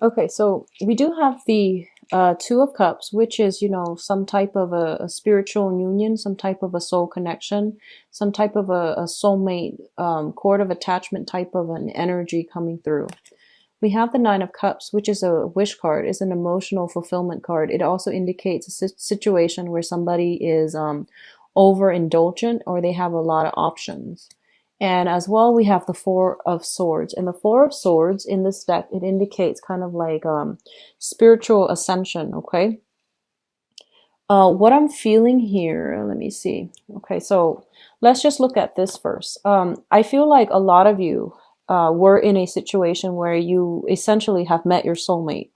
Okay, so we do have the Two of Cups, which is, some type of a spiritual union, some type of a soul connection, some type of a soulmate cord of attachment type of an energy coming through. We have the Nine of Cups, which is a wish card, is an emotional fulfillment card. It also indicates a situation where somebody is overindulgent or they have a lot of options. And as well, we have the Four of Swords. And the Four of Swords in this deck, it indicates kind of like spiritual ascension, okay? What I'm feeling here, let me see. Okay, so let's just look at this first. I feel like a lot of you were in a situation where you essentially have met your soulmate,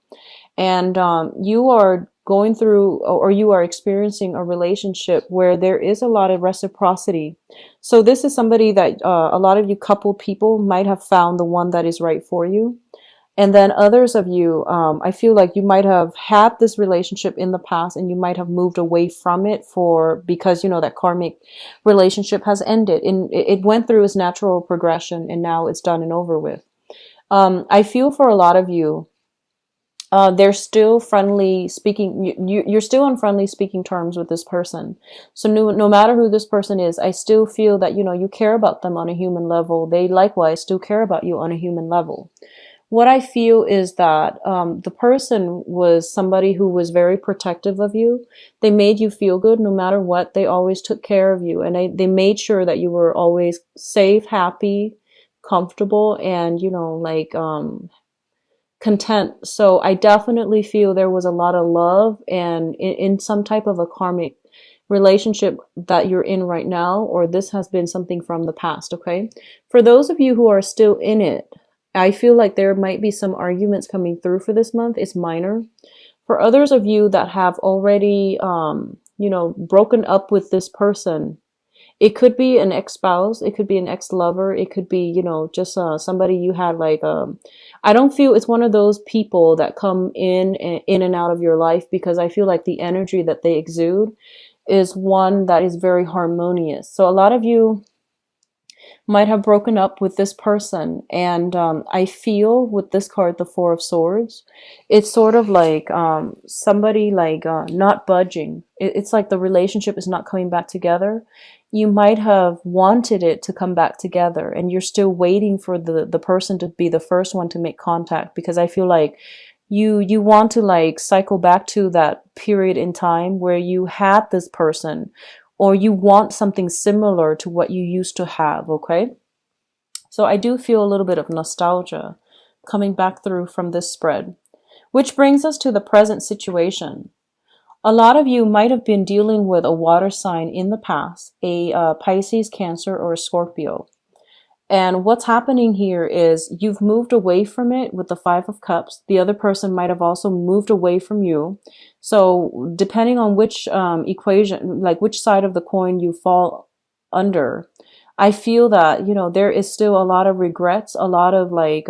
and you are going through or you are experiencing a relationship where there is a lot of reciprocity. So this is somebody that a lot of you couple people might have found the one that is right for you. And then others of you, I feel like you might have had this relationship in the past and you might have moved away from it because, that karmic relationship has ended and it went through its natural progression and now it's done and over with. I feel for a lot of you, they're still friendly speaking. You're still on friendly speaking terms with this person. So no matter who this person is, I still feel that, you care about them on a human level. They likewise still care about you on a human level. What I feel is that the person was somebody who was very protective of you. They made you feel good no matter what. They always took care of you, and they made sure that you were always safe, happy, comfortable, and content. So I definitely feel there was a lot of love, and in some type of a karmic relationship that you're in right now, or this has been something from the past. Okay, for those of you who are still in it, I feel like there might be some arguments coming through for this month. It's minor. For others of you that have already, broken up with this person, it could be an ex-spouse, it could be an ex-lover, it could be, just somebody you had like, I don't feel it's one of those people that come in and out of your life, because I feel like the energy that they exude is one that is very harmonious. So a lot of you might have broken up with this person. And I feel with this card, the Four of Swords, it's sort of like somebody like not budging. It's like the relationship is not coming back together. You might have wanted it to come back together and you're still waiting for the person to be the first one to make contact, because I feel like you want to like cycle back to that period in time where you had this person, or you want something similar to what you used to have, okay? So I do feel a little bit of nostalgia coming back through from this spread, which brings us to the present situation. A lot of you might have been dealing with a water sign in the past, a Pisces, Cancer, or a Scorpio. And what's happening here is you've moved away from it with the Five of Cups. The other person might have also moved away from you. So depending on which equation, like which side of the coin you fall under, I feel that, there is still a lot of regrets, a lot of like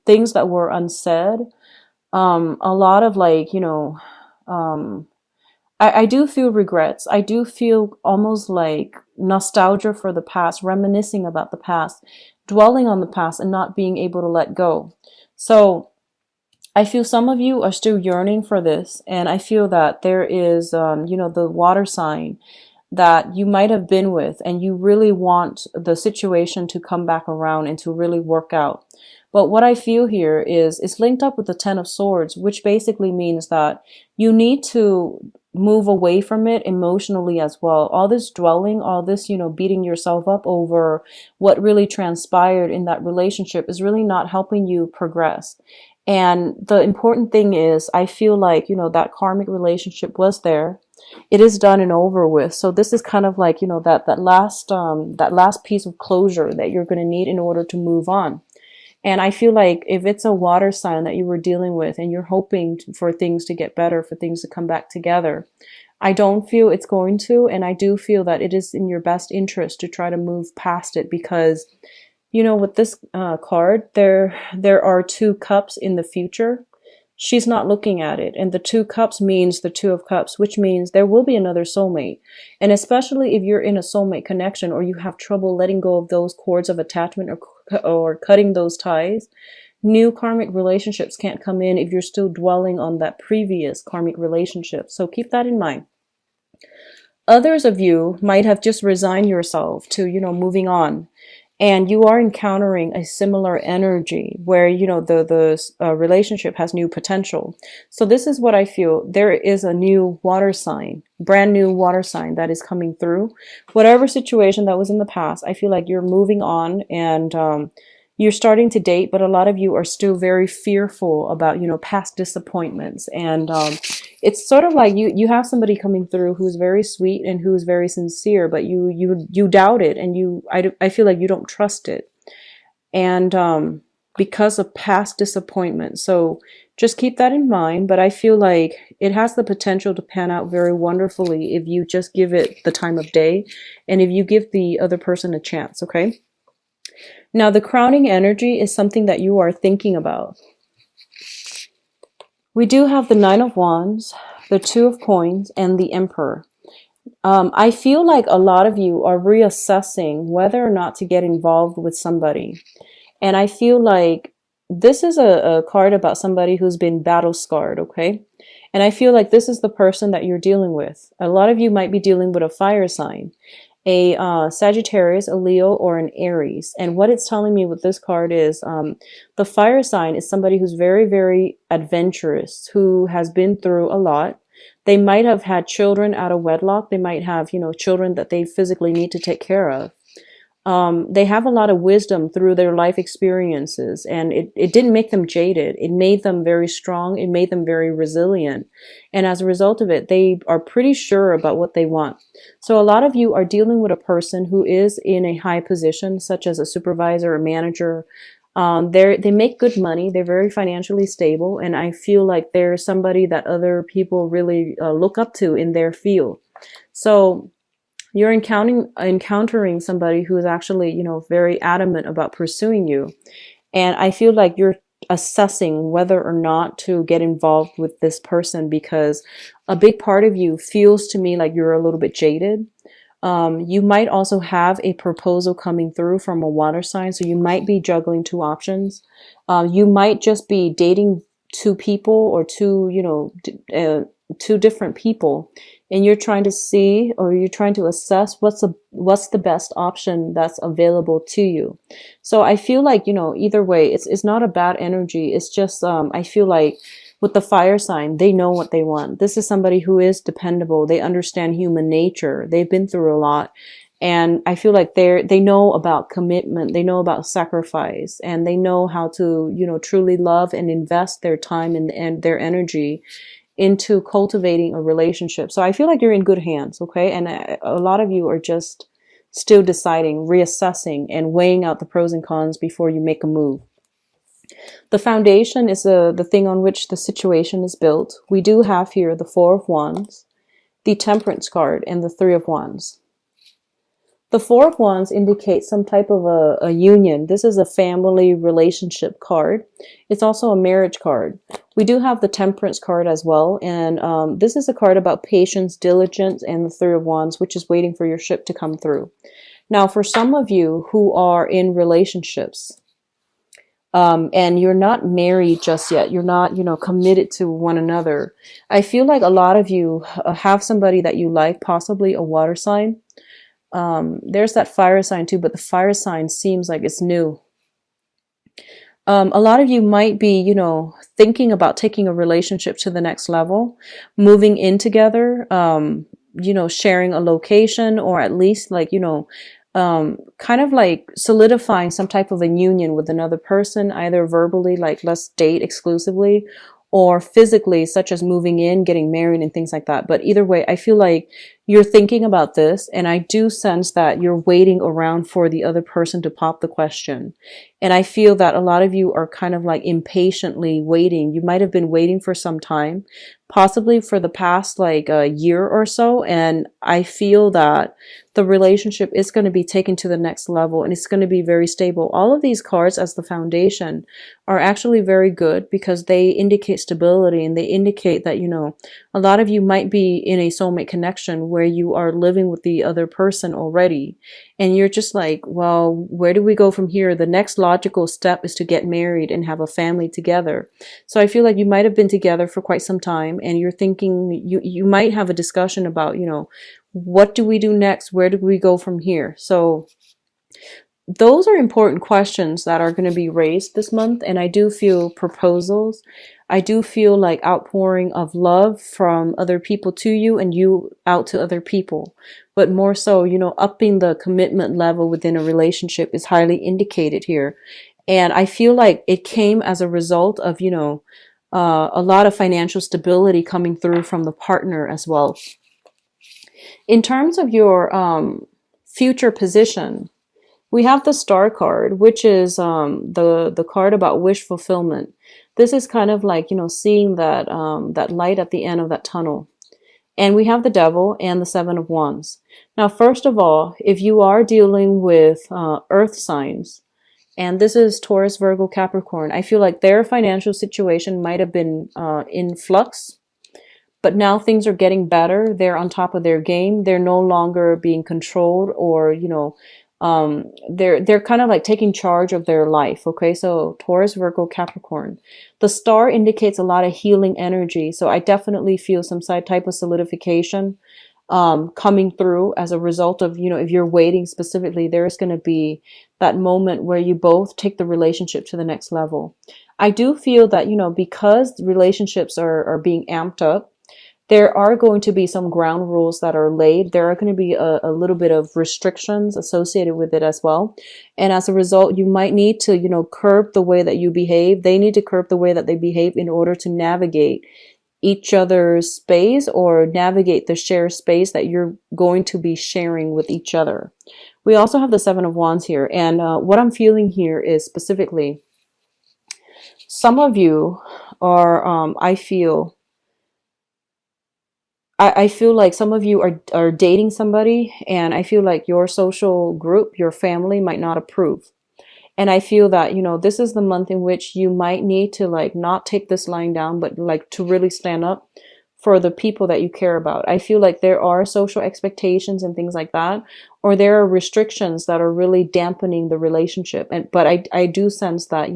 things that were unsaid, a lot of like, um, I do feel regrets. I do feel almost like nostalgia for the past, reminiscing about the past, dwelling on the past and not being able to let go. So I feel some of you are still yearning for this. And I feel that there is, the water sign that you might have been with, and you really want the situation to come back around and to really work out. But what I feel here is it's linked up with the Ten of Swords, which basically means that you need to move away from it emotionally as well. All this dwelling, all this, beating yourself up over what really transpired in that relationship is really not helping you progress. And the important thing is, I feel like, that karmic relationship was there. It is done and over with. So this is kind of like, that last piece of closure that you're going to need in order to move on. And I feel like if it's a water sign that you were dealing with and you're hoping for things to get better, for things to come back together, I don't feel it's going to. And I do feel that it is in your best interest to try to move past it, because, with this card, there are two cups in the future. She's not looking at it. And the two cups means the Two of Cups, which means there will be another soulmate. And especially if you're in a soulmate connection or you have trouble letting go of those cords of attachment or cutting those ties, new karmic relationships can't come in if you're still dwelling on that previous karmic relationship. So keep that in mind. Others of you might have just resigned yourself to, moving on. And you are encountering a similar energy where, the relationship has new potential. So this is what I feel. There is a new water sign, brand new water sign that is coming through. Whatever situation that was in the past, I feel like you're moving on and you're starting to date, but a lot of you are still very fearful about, past disappointments. And it's sort of like you have somebody coming through who's very sweet and who's very sincere, but you doubt it, and I feel like you don't trust it. And because of past disappointment. So just keep that in mind. But I feel like it has the potential to pan out very wonderfully if you just give it the time of day and if you give the other person a chance, okay? Now, the crowning energy is something that you are thinking about. We do have the Nine of Wands, the Two of Coins, and the Emperor. I feel like a lot of you are reassessing whether or not to get involved with somebody. And I feel like this is a card about somebody who's been battle scarred, okay? And I feel like this is the person that you're dealing with. A lot of you might be dealing with a fire sign, a Sagittarius, a Leo, or an Aries. And what it's telling me with this card is the fire sign is somebody who's very, very adventurous, who has been through a lot. They might have had children out of wedlock. They might have, children that they physically need to take care of. They have a lot of wisdom through their life experiences, and it didn't make them jaded. It made them very strong. It made them very resilient. And as a result of it, they are pretty sure about what they want. So a lot of you are dealing with a person who is in a high position, such as a supervisor or manager. They make good money. They're very financially stable. And I feel like they're somebody that other people really look up to in their field. So you're encountering somebody who is actually, very adamant about pursuing you. And I feel like you're assessing whether or not to get involved with this person, because a big part of you feels to me like you're a little bit jaded. You might also have a proposal coming through from a water sign. So you might be juggling two options. You might just be dating two people or two different people, and you're trying to see, or you're trying to assess what's the best option that's available to you. So I feel like, either way, it's not a bad energy. It's just, I feel like with the fire sign, they know what they want. This is somebody who is dependable. They understand human nature. They've been through a lot. And I feel like they know about commitment. They know about sacrifice, and they know how to, truly love and invest their time and their energy into cultivating a relationship. So I feel like you're in good hands, okay? And a lot of you are just still deciding, reassessing, and weighing out the pros and cons before you make a move. The foundation is the thing on which the situation is built. We do have here the Four of Wands, the Temperance card, and the Three of Wands. The Four of Wands indicates some type of a union. This is a family relationship card. It's also a marriage card. We do have the Temperance card as well. And this is a card about patience, diligence, and the Three of Wands, which is waiting for your ship to come through. Now, for some of you who are in relationships, and you're not married just yet, you're not, committed to one another, I feel like a lot of you have somebody that you like, possibly a water sign. There's that fire sign too, but the fire sign seems like it's new. A lot of you might be, thinking about taking a relationship to the next level, moving in together, sharing a location, or at least kind of like solidifying some type of a union with another person, either verbally, like let's date exclusively, or physically, such as moving in, getting married, and things like that. But either way, I feel like you're thinking about this, and I do sense that you're waiting around for the other person to pop the question. And I feel that a lot of you are kind of like impatiently waiting. You might have been waiting for some time, possibly for the past like a year or so. And I feel that the relationship is going to be taken to the next level, and it's going to be very stable. All of these cards as the foundation are actually very good because they indicate stability, and they indicate that, a lot of you might be in a soulmate connection where you are living with the other person already. And you're just like, well, where do we go from here? The next logical step is to get married and have a family together. So I feel like you might have been together for quite some time and you're thinking you might have a discussion about, what do we do next? Where do we go from here? So those are important questions that are going to be raised this month. And I do feel proposals. I do feel like outpouring of love from other people to you and you out to other people. But more so, upping the commitment level within a relationship is highly indicated here. And I feel like it came as a result of, a lot of financial stability coming through from the partner as well. In terms of your future position, we have the star card, which is the card about wish fulfillment. This is kind of like, seeing that that light at the end of that tunnel. And we have the devil and the seven of wands. Now, first of all, if you are dealing with earth signs, and this is Taurus, Virgo, Capricorn, I feel like their financial situation might have been in flux. But now things are getting better. They're on top of their game. They're no longer being controlled or, they're kind of like taking charge of their life. Okay. So Taurus, Virgo, Capricorn, the star indicates a lot of healing energy. So I definitely feel some type of solidification, coming through as a result of, if you're waiting specifically, there's going to be that moment where you both take the relationship to the next level. I do feel that, because relationships are being amped up, there are going to be some ground rules that are laid. There are going to be a little bit of restrictions associated with it as well. And as a result, you might need to, curb the way that you behave. They need to curb the way that they behave in order to navigate each other's space or navigate the shared space that you're going to be sharing with each other. We also have the Seven of Wands here. And what I'm feeling here is specifically, some of you are, I feel like some of you are dating somebody, and I feel like your social group, your family might not approve. And I feel that, this is the month in which you might need to like not take this lying down, but like to really stand up for the people that you care about. I feel like there are social expectations and things like that, or there are restrictions that are really dampening the relationship. But I do sense that,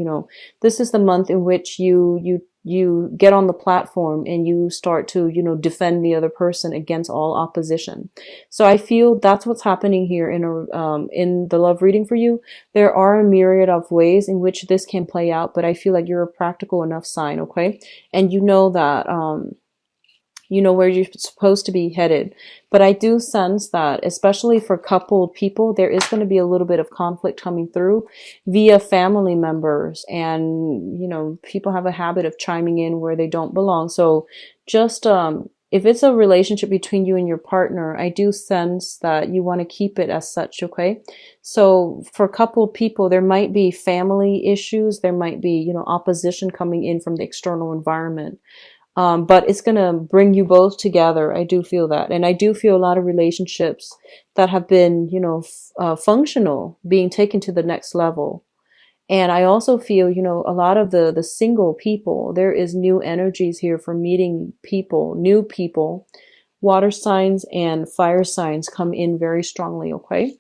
this is the month in which you get on the platform and you start to, defend the other person against all opposition. So I feel that's what's happening here in the love reading for you. There are a myriad of ways in which this can play out, but I feel like you're a practical enough sign, okay? And you know that, where you're supposed to be headed. But I do sense that, especially for coupled people, there is going to be a little bit of conflict coming through via family members. And, people have a habit of chiming in where they don't belong. So just, if it's a relationship between you and your partner, I do sense that you want to keep it as such, okay? So for coupled people, there might be family issues. There might be, opposition coming in from the external environment. But it's going to bring you both together. I do feel that. And I do feel a lot of relationships that have been, functional being taken to the next level. And I also feel, a lot of the single people, there is new energies here for meeting people, new people. Water signs and fire signs come in very strongly, okay?